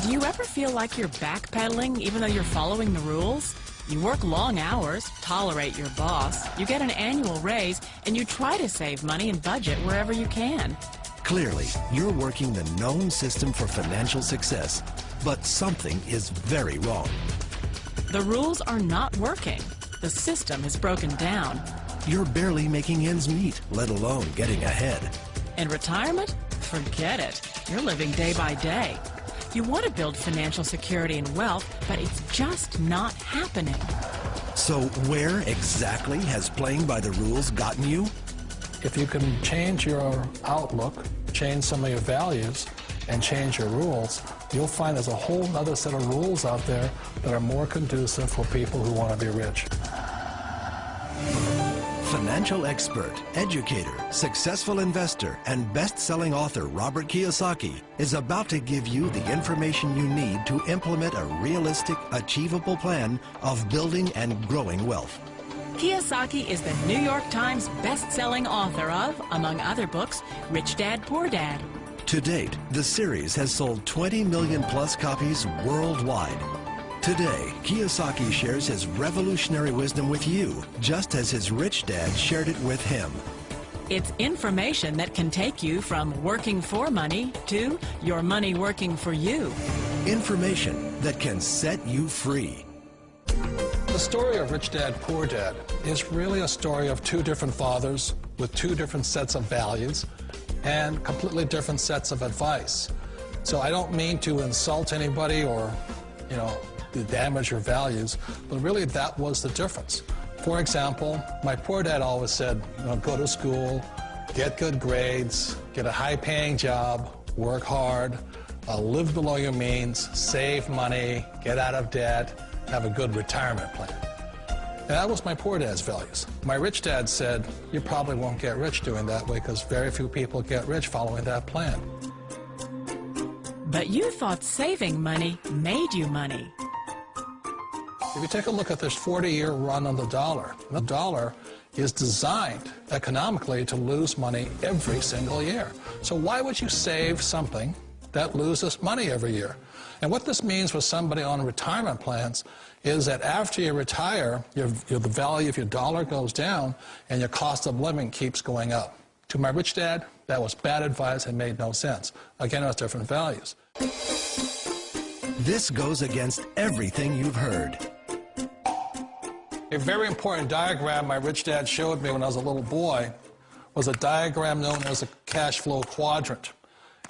Do you ever feel like you're backpedaling even though you're following the rules? You work long hours, tolerate your boss, you get an annual raise, and you try to save money and budget wherever you can. Clearly, you're working the known system for financial success, but something is very wrong. The rules are not working. The system is broken down. You're barely making ends meet, let alone getting ahead. In retirement? Forget it. You're living day by day. You want to build financial security and wealth, but it's just not happening. So where exactly has playing by the rules gotten you? If you can change your outlook, change some of your values, and change your rules, you'll find there's a whole other set of rules out there that are more conducive for people who want to be rich. Financial expert, educator, successful investor, and best-selling author Robert Kiyosaki is about to give you the information you need to implement a realistic, achievable plan of building and growing wealth. Kiyosaki is the New York Times best-selling author of, among other books, Rich Dad, Poor Dad. To date, the series has sold 20 million plus copies worldwide. Today, Kiyosaki shares his revolutionary wisdom with you, just as his rich dad shared it with him. It's information that can take you from working for money to your money working for you. Information that can set you free. The story of Rich Dad, Poor Dad is really a story of two different fathers with two different sets of values and completely different sets of advice. So I don't mean to insult anybody or, to damage your values, but really that was the difference. For example, my poor dad always said, go to school, get good grades, get a high-paying job, work hard, live below your means, save money, get out of debt, have a good retirement plan. And that was my poor dad's values. My rich dad said, you probably won't get rich doing that way because very few people get rich following that plan. But you thought saving money made you money. If you take a look at this 40-year run on the dollar is designed economically to lose money every single year. So why would you save something that loses money every year? And what this means for somebody on retirement plans is that after you retire, the value of your dollar goes down and your cost of living keeps going up. To my rich dad, that was bad advice and made no sense. Again, it was different values. This goes against everything you've heard. A very important diagram my rich dad showed me when I was a little boy was a diagram known as a cash flow quadrant.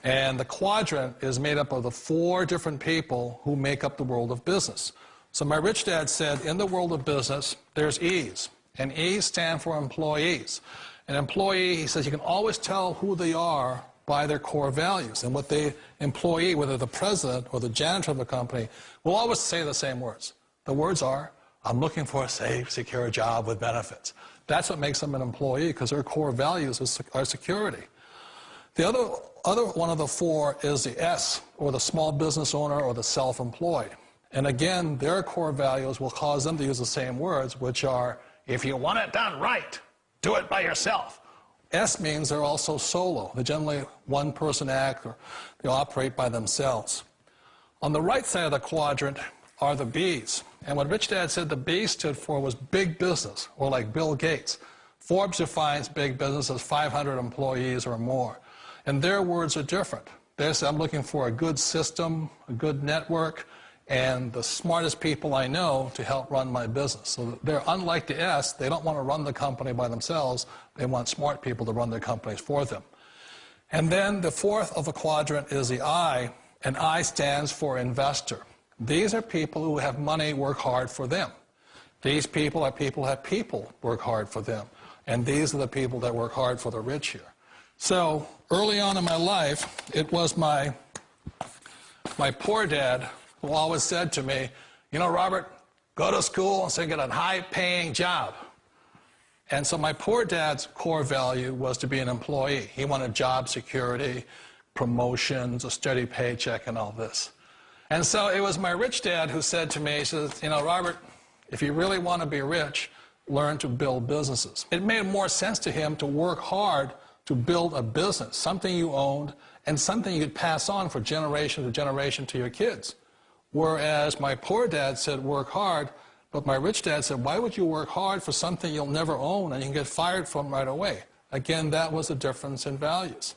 And the quadrant is made up of the 4 different people who make up the world of business. So my rich dad said, in the world of business, there's E's. And E's stand for employees. An employee, he says, you can always tell who they are by their core values. And what the employee, whether the president or the janitor of the company, will always say the same words. The words are, I'm looking for a safe, secure job with benefits. That's what makes them an employee, because their core values are security. The other one of the 4 is the S, or the small business owner or the self-employed. And again, their core values will cause them to use the same words, which are, if you want it done right, do it by yourself. S means they're also solo. They're generally one-person act, or they operate by themselves. On the right side of the quadrant are the B's. And what Rich Dad said the B stood for was big business, or like Bill Gates. Forbes defines big business as 500 employees or more. And their words are different. They say, I'm looking for a good system, a good network, and the smartest people I know to help run my business. So they're unlike the S. They don't want to run the company by themselves. They want smart people to run their companies for them. And then the 4th of the quadrant is the I, and I stands for investor. These are people who have money work hard for them. These people are people who have people work hard for them. And these are the people that work hard for the rich here. So early on in my life, it was my poor dad who always said to me, Robert, go to school and so get a high-paying job. And so my poor dad's core value was to be an employee. He wanted job security, promotions, a steady paycheck, and all this. And so it was my rich dad who said to me, he says, Robert, if you really want to be rich, learn to build businesses. It made more sense to him to work hard to build a business, something you owned, and something you could pass on for generation to generation to your kids. Whereas my poor dad said, work hard, but my rich dad said, why would you work hard for something you'll never own and you can get fired from right away? Again, that was the difference in values.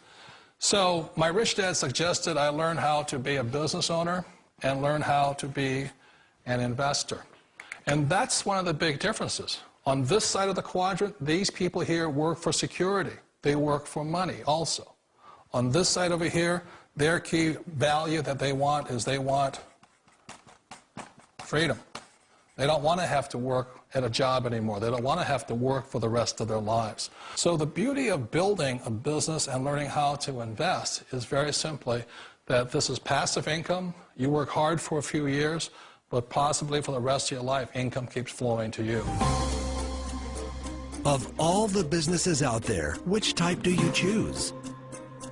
So my rich dad suggested I learn how to be a business owner and learn how to be an investor. And that's one of the big differences. On this side of the quadrant, these people here work for security. They work for money also. On this side over here, their key value that they want is they want freedom. They don't want to have to work at a job anymore. They don't want to have to work for the rest of their lives. So the beauty of building a business and learning how to invest is very simply that this is passive income. You work hard for a few years, but possibly for the rest of your life, income keeps flowing to you. Of all the businesses out there, which type do you choose?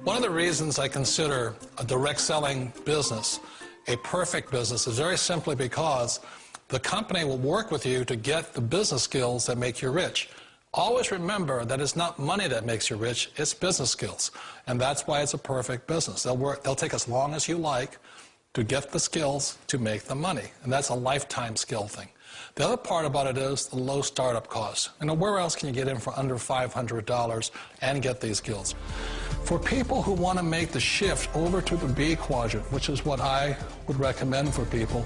One of the reasons I consider a direct selling business a perfect business is very simply because the company will work with you to get the business skills that make you rich. Always remember that it's not money that makes you rich, it's business skills. And that's why it's a perfect business. They'll take as long as you like to get the skills to make the money. And that's a lifetime skill thing. The other part about it is the low startup costs. You know, where else can you get in for under $500 and get these skills? For people who want to make the shift over to the B quadrant, which is what I would recommend for people,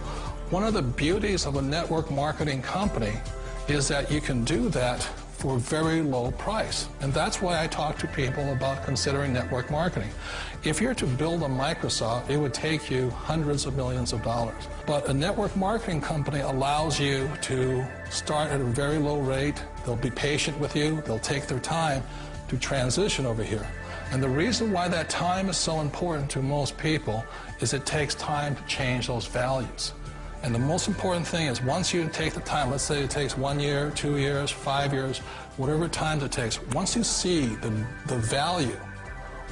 one of the beauties of a network marketing company is that you can do that for a very low price. And that's why I talk to people about considering network marketing. If you're to build a Microsoft, it would take you hundreds of millions of dollars. But a network marketing company allows you to start at a very low rate. They'll be patient with you. They'll take their time to transition over here. And the reason why that time is so important to most people is it takes time to change those values. And the most important thing is once you take the time, let's say it takes 1 year, 2 years, 5 years, whatever time it takes, once you see the value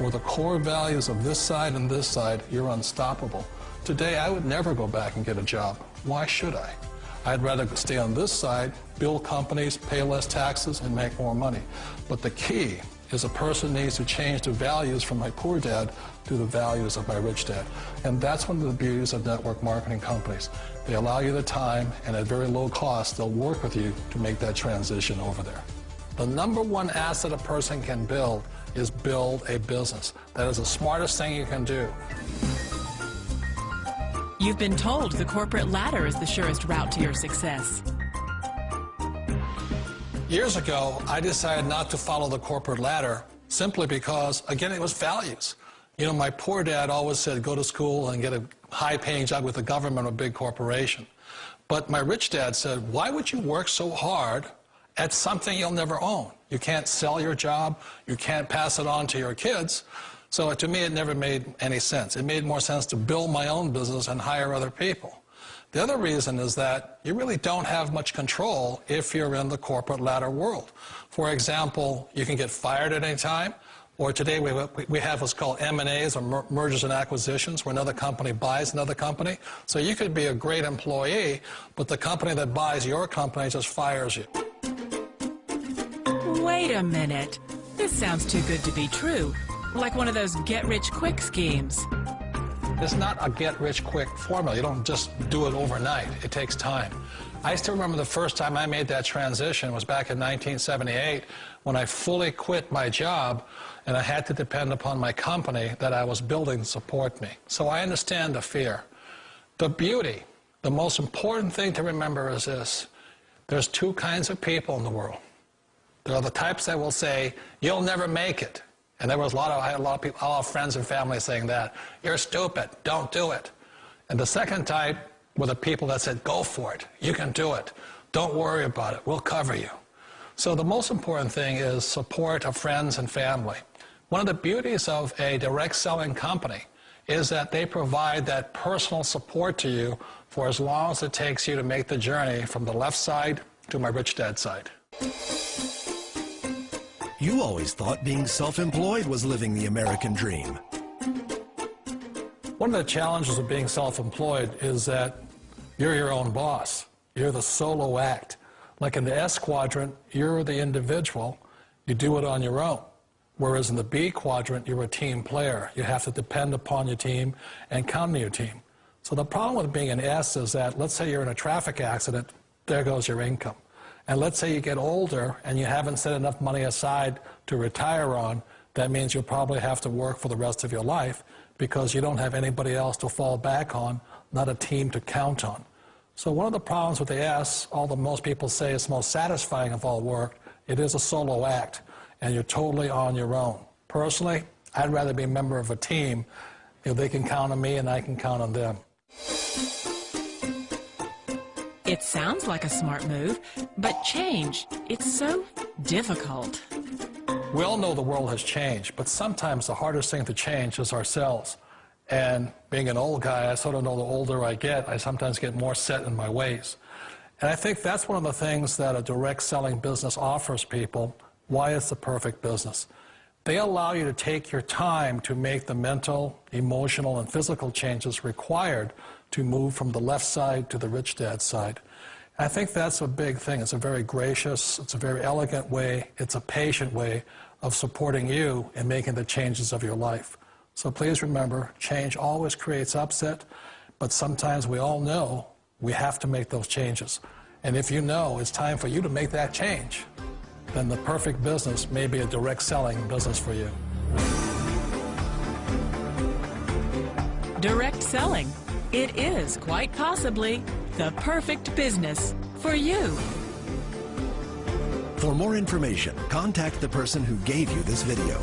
or the core values of this side and this side, you're unstoppable. Today, I would never go back and get a job. Why should I? I'd rather stay on this side, build companies, pay less taxes, and make more money. But the key is a person needs to change the values from my poor dad to the values of my rich dad. And that's one of the beauties of network marketing companies. They allow you the time, and at very low cost, they'll work with you to make that transition over there. The number one asset a person can build is build a business. That is the smartest thing you can do. You've been told the corporate ladder is the surest route to your success. Years ago, I decided not to follow the corporate ladder simply because, again, it was values. You know, my poor dad always said, go to school and get a high-paying job with the government or a big corporation. But my rich dad said, why would you work so hard at something you'll never own? You can't sell your job. You can't pass it on to your kids. So to me, it never made any sense. It made more sense to build my own business and hire other people. The other reason is that you really don't have much control if you're in the corporate ladder world. For example, you can get fired at any time, or today we have what's called M&As, or mergers and acquisitions, where another company buys another company. So you could be a great employee, but the company that buys your company just fires you. Wait a minute. This sounds too good to be true. Like one of those get-rich-quick schemes. It's not a get-rich-quick formula. You don't just do it overnight. It takes time. I still remember the first time I made that transition was back in 1978 when I fully quit my job and I had to depend upon my company that I was building to support me. So I understand the fear. The beauty, the most important thing to remember is this. There's two kinds of people in the world. There are the types that will say, you'll never make it. And I had a lot of people, a lot of friends and family saying that. You're stupid, don't do it. And the second type were the people that said, go for it, you can do it. Don't worry about it, we'll cover you. So the most important thing is support of friends and family. One of the beauties of a direct selling company is that they provide that personal support to you for as long as it takes you to make the journey from the left side to my rich dad side. You always thought being self-employed was living the American dream. One of the challenges of being self-employed is that you're your own boss. You're the solo act. Like in the S quadrant, you're the individual. You do it on your own. Whereas in the B quadrant, you're a team player. You have to depend upon your team and count on your team. So the problem with being an S is that, let's say you're in a traffic accident, there goes your income. And let's say you get older and you haven't set enough money aside to retire on, that means you'll probably have to work for the rest of your life because you don't have anybody else to fall back on, not a team to count on. So one of the problems with the S, although most people say it's the most satisfying of all work, it is a solo act, and you're totally on your own. Personally, I'd rather be a member of a team if they can count on me and I can count on them. It sounds like a smart move, but change, it's so difficult. We all know the world has changed, but sometimes the hardest thing to change is ourselves. And being an old guy, I sort of know the older I get, I sometimes get more set in my ways. And I think that's one of the things that a direct selling business offers people, why it's the perfect business. They allow you to take your time to make the mental, emotional, and physical changes required to move from the left side to the rich dad side. And I think that's a big thing. It's a very gracious, it's a very elegant way, it's a patient way of supporting you in making the changes of your life. So please remember, change always creates upset, but sometimes we all know we have to make those changes. And if you know it's time for you to make that change, then the perfect business may be a direct selling business for you. Direct selling. It is quite possibly the perfect business for you. For more information, contact the person who gave you this video.